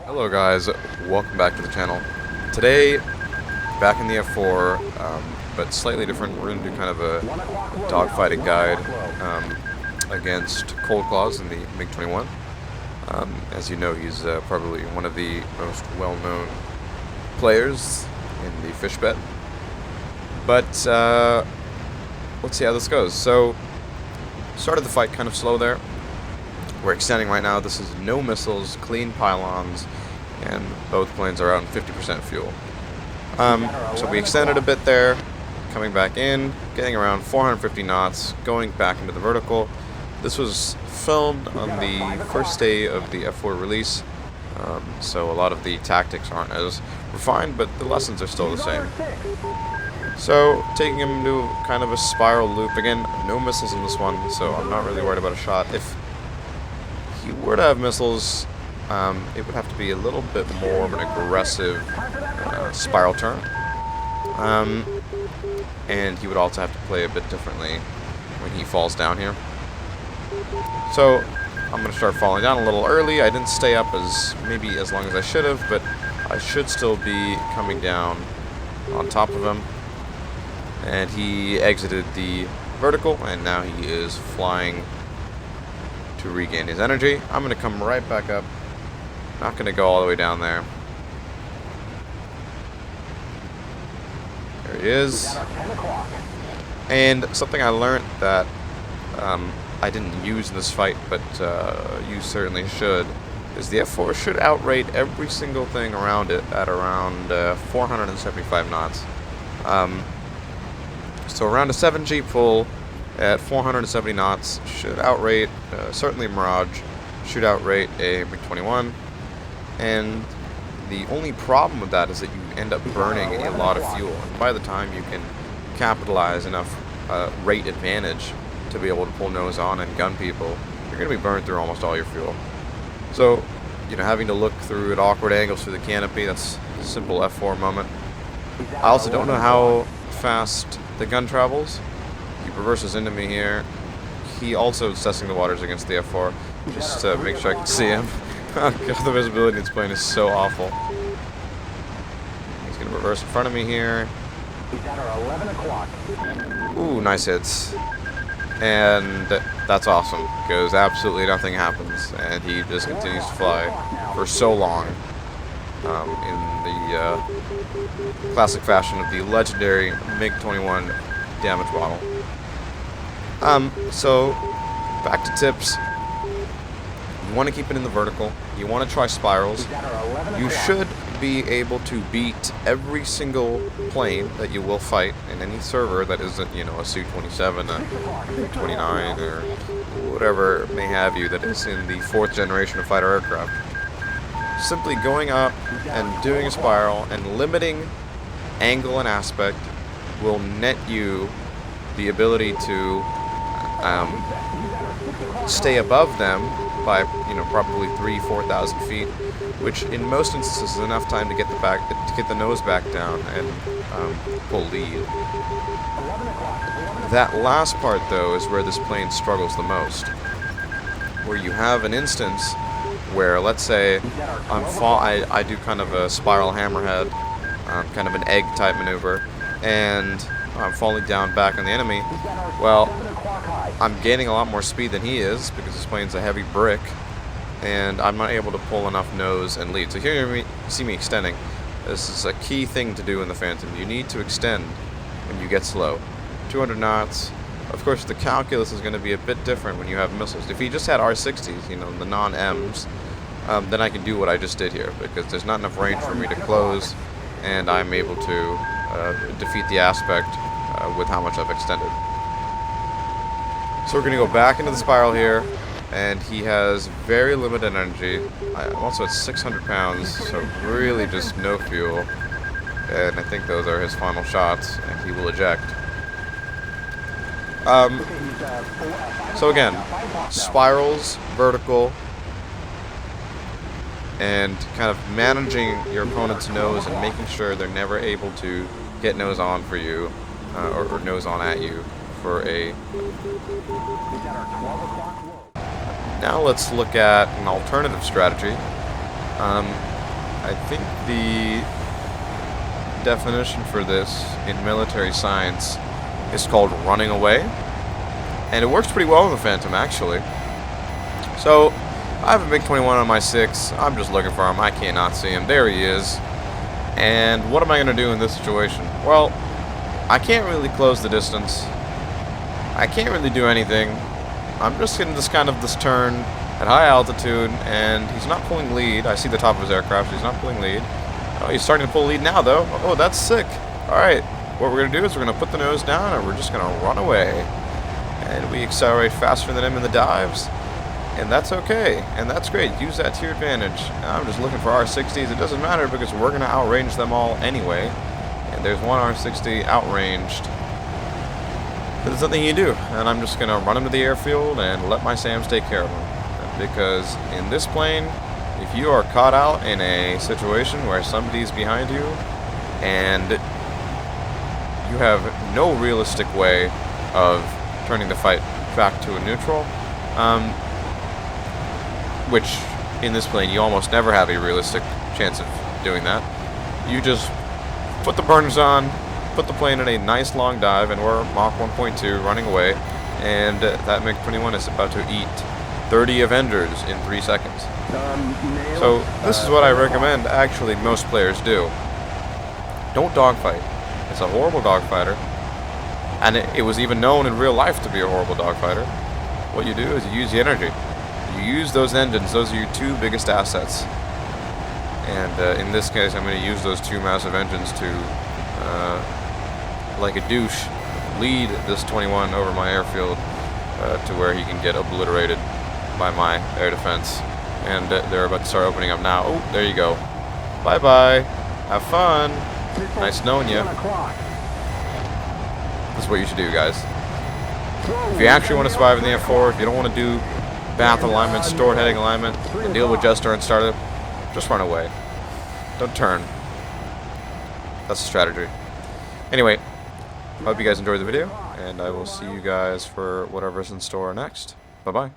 Hello guys, welcome back to the channel. Today, back in the F-4, but slightly different. We're going to do kind of a dogfighting guide against Cold Claws in the MiG-21. As you know, he's probably one of the most well-known players in the fish bet. But let's see how this goes. So, started the fight kind of slow there. We're extending right now. This is no missiles, clean pylons, and both planes are out in 50% fuel. So we extended a bit there, coming back in, getting around 450 knots, going back into the vertical. This was filmed on the first day of the F-4 release, so a lot of the tactics aren't as refined, but the lessons are still the same. So, taking him to kind of a spiral loop. Again, no missiles in this one, so I'm not really worried about a shot. If he were to have missiles, it would have to be a little bit more of an aggressive spiral turn. And he would also have to play a bit differently when he falls down here. So, I'm going to start falling down a little early. I didn't stay up maybe as long as I should have, but I should still be coming down on top of him. And he exited the vertical, and now he is flying to regain his energy. I'm going to come right back up. Not going to go all the way down there. There he is. And something I learned that I didn't use in this fight, but you certainly should, is the F-4 should outrate every single thing around it at around 475 knots. So around a 7G pull at 470 knots should outrate, certainly a Mirage, should outrate a MiG-21. And the only problem with that is that you end up burning a lot of fuel. And by the time you can capitalize enough rate advantage to be able to pull nose on and gun people, you're going to be burned through almost all your fuel. So, having to look through at awkward angles through the canopy, that's a simple F-4 moment. I also don't know how fast the gun travels. He reverses into me here. He also is testing the waters against the F-4, just to make sure I can see him. God, the visibility in this plane is so awful. He's going to reverse in front of me here. Ooh, nice hits. And that's awesome, because absolutely nothing happens, and he just continues to fly for so long in the classic fashion of the legendary MiG-21 damage model. So, back to tips. You want to keep it in the vertical. You want to try spirals. You should be able to beat every single plane that you will fight in any server that isn't, a Su-27, a 29, or whatever may have you that is in the 4th generation of fighter aircraft. Simply going up and doing a spiral and limiting angle and aspect will net you the ability to stay above them by probably 3,000–4,000 feet, which in most instances is enough time to get the nose back down and pull lead. That last part, though, is where this plane struggles the most, where you have an instance where, let's say, I do kind of a spiral hammerhead, kind of an egg type maneuver, and I'm falling down back on the enemy. Well, I'm gaining a lot more speed than he is because this plane's a heavy brick, and I'm not able to pull enough nose and lead. So here you see me extending. This is a key thing to do in the Phantom. You need to extend when you get slow. 200 knots. Of course, the calculus is going to be a bit different when you have missiles. If he just had R-60s, the non-Ms, then I can do what I just did here, because there's not enough range for me to close, and I'm able to defeat the aspect with how much I've extended. So we're going to go back into the spiral here, and he has very limited energy. I'm also at 600 pounds, so really just no fuel, and I think those are his final shots, and he will eject. So again, spirals, vertical, and kind of managing your opponent's nose and making sure they're never able to get nose on for you, or nose on at you for a... Now let's look at an alternative strategy. I think the definition for this in military science is called running away, and it works pretty well in the Phantom, actually. So I have a MiG-21 on my 6. I'm just looking for him. I cannot see him. There he is. And what am I going to do in this situation? Well, I can't really close the distance. I can't really do anything. I'm just in this turn at high altitude, and he's not pulling lead. I see the top of his aircraft. He's not pulling lead. Oh, he's starting to pull lead now, though. Oh, that's sick. All right. What we're going to do is we're going to put the nose down, and we're just going to run away. And we accelerate faster than him in the dives. And that's okay. And that's great. Use that to your advantage. I'm just looking for R60s. It doesn't matter because we're going to outrange them all anyway. And there's one R60 outranged. But there's nothing you do. And I'm just going to run him to the airfield and let my SAMs take care of him. Because in this plane, if you are caught out in a situation where somebody's behind you and you have no realistic way of turning the fight back to a neutral, which in this plane you almost never have a realistic chance of doing that, you just put the burners on, put the plane in a nice long dive, and we're Mach 1.2 running away, and that MiG-21 is about to eat 30 Avengers in 3 seconds. So this is what I recommend actually most players do. Don't dogfight. It's a horrible dogfighter, and it was even known in real life to be a horrible dogfighter. What you do is you use the energy. You use those engines. Those are your two biggest assets. And in this case, I'm going to use those two massive engines to, like a douche, lead this 21 over my airfield to where he can get obliterated by my air defense. And they're about to start opening up now. Oh, there you go. Bye-bye. Have fun. Nice knowing you. This is what you should do, guys. If you actually want to survive in the F-4, if you don't want to do bath alignment, stored heading alignment, and deal with just turn startup, just run away. Don't turn. That's the strategy. Anyway, hope you guys enjoyed the video, and I will see you guys for whatever's in store next. Bye-bye.